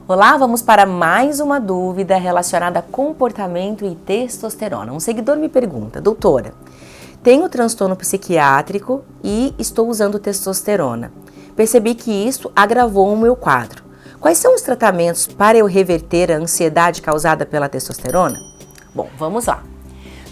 Olá, vamos para mais uma dúvida relacionada a comportamento e testosterona. Um seguidor me pergunta, doutora, tenho transtorno psiquiátrico e estou usando testosterona. Percebi que isso agravou o meu quadro. Quais são os tratamentos para eu reverter a ansiedade causada pela testosterona? Bom, vamos lá.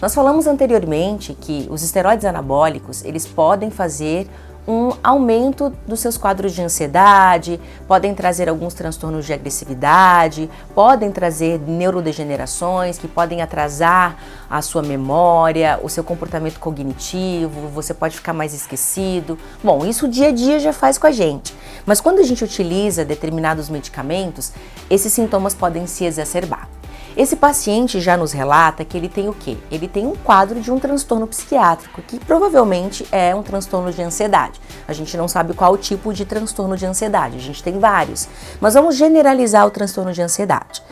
Nós falamos anteriormente que os esteroides anabólicos, eles podem fazer um aumento dos seus quadros de ansiedade, podem trazer alguns transtornos de agressividade, podem trazer neurodegenerações que podem atrasar a sua memória, o seu comportamento cognitivo, você pode ficar mais esquecido. Bom, isso o dia a dia já faz com a gente, mas quando a gente utiliza determinados medicamentos, esses sintomas podem se exacerbar. Esse paciente já nos relata que ele tem o quê? Ele tem um quadro de um transtorno psiquiátrico, que provavelmente é um transtorno de ansiedade. A gente não sabe qual tipo de transtorno de ansiedade, a gente tem vários, mas vamos generalizar o transtorno de ansiedade.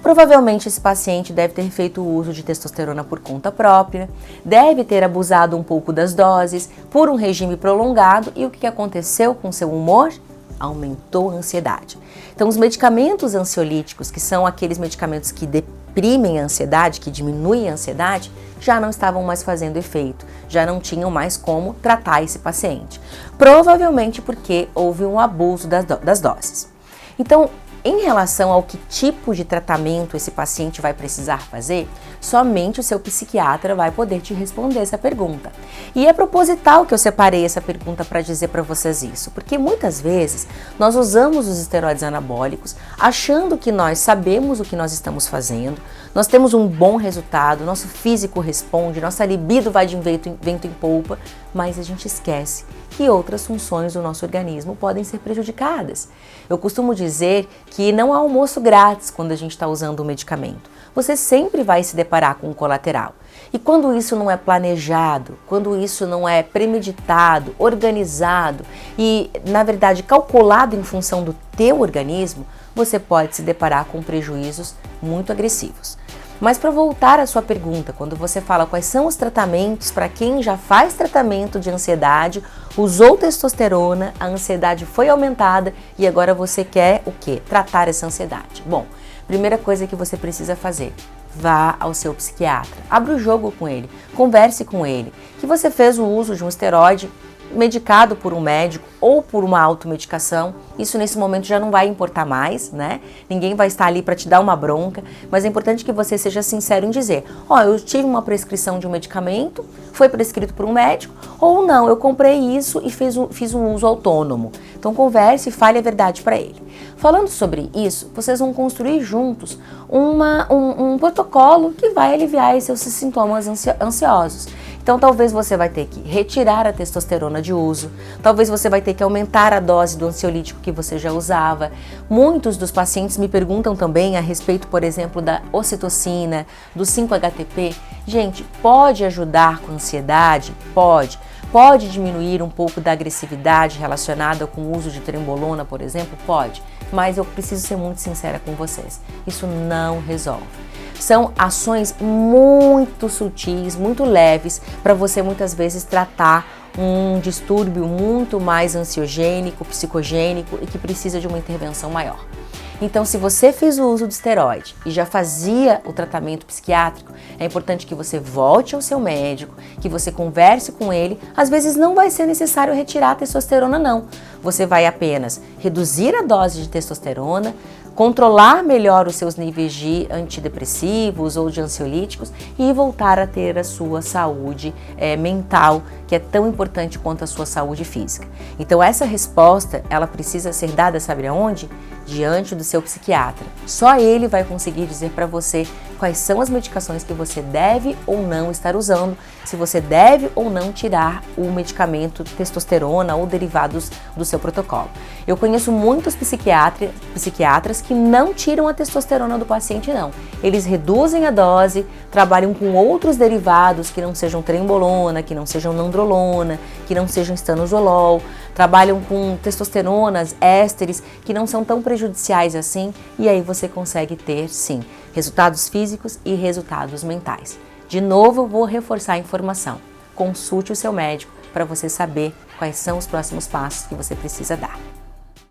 Provavelmente esse paciente deve ter feito o uso de testosterona por conta própria, deve ter abusado um pouco das doses, por um regime prolongado, e o que aconteceu com seu humor? Aumentou a ansiedade. Então, os medicamentos ansiolíticos, que são aqueles medicamentos que deprimem a ansiedade, que diminuem a ansiedade, já não estavam mais fazendo efeito, já não tinham mais como tratar esse paciente. Provavelmente porque houve um abuso das doses. Então, em relação ao que tipo de tratamento esse paciente vai precisar fazer, somente o seu psiquiatra vai poder te responder essa pergunta. E é proposital que eu separei essa pergunta para dizer para vocês isso, porque muitas vezes nós usamos os esteroides anabólicos achando que nós sabemos o que nós estamos fazendo, nós temos um bom resultado, nosso físico responde, nossa libido vai de vento em polpa, mas a gente esquece que outras funções do nosso organismo podem ser prejudicadas. Eu costumo dizer que não há almoço grátis quando a gente está usando um medicamento. Você sempre vai se deparar com um colateral. E quando isso não é planejado, quando isso não é premeditado, organizado e, na verdade, calculado em função do teu organismo, você pode se deparar com prejuízos muito agressivos. Mas para voltar à sua pergunta, quando você fala quais são os tratamentos para quem já faz tratamento de ansiedade, usou testosterona, a ansiedade foi aumentada e agora você quer o quê? Tratar essa ansiedade. Bom, primeira coisa que você precisa fazer, vá ao seu psiquiatra, abra o jogo com ele, converse com ele, que você fez o uso de um esteroide medicado por um médico ou por uma automedicação, isso nesse momento já não vai importar mais, né? Ninguém vai estar ali para te dar uma bronca, mas é importante que você seja sincero em dizer, eu tive uma prescrição de um medicamento, foi prescrito por um médico, ou não, eu comprei isso e fiz um uso autônomo. Então converse e fale a verdade para ele. Falando sobre isso, vocês vão construir juntos um protocolo que vai aliviar esses sintomas ansiosos. Então talvez você vai ter que retirar a testosterona de uso, talvez você vai ter que aumentar a dose do ansiolítico que você já usava. Muitos dos pacientes me perguntam também a respeito, por exemplo, da ocitocina, do 5-HTP. Gente, pode ajudar com a ansiedade? Pode. Pode diminuir um pouco da agressividade relacionada com o uso de trembolona, por exemplo? Pode. Mas eu preciso ser muito sincera com vocês. Isso não resolve. São ações muito sutis, muito leves, para você muitas vezes tratar um distúrbio muito mais ansiogênico, psicogênico e que precisa de uma intervenção maior. Então, se você fez o uso de esteroide e já fazia o tratamento psiquiátrico, é importante que você volte ao seu médico, que você converse com ele. Às vezes não vai ser necessário retirar a testosterona, não. Você vai apenas reduzir a dose de testosterona, controlar melhor os seus níveis de antidepressivos ou de ansiolíticos e voltar a ter a sua saúde mental, que é tão importante quanto a sua saúde física. Então essa resposta, ela precisa ser dada, sabe aonde? Diante do seu psiquiatra. Só ele vai conseguir dizer para você quais são as medicações que você deve ou não estar usando, se você deve ou não tirar o medicamento testosterona ou derivados do seu protocolo. Eu conheço muitos psiquiatras que não tiram a testosterona do paciente, não. Eles reduzem a dose, trabalham com outros derivados que não sejam trembolona, que não sejam nandrolona, que não sejam estanozolol, trabalham com testosteronas, ésteres, que não são tão prejudiciais assim, e aí você consegue ter, sim, resultados físicos e resultados mentais. De novo, eu vou reforçar a informação. Consulte o seu médico para você saber quais são os próximos passos que você precisa dar.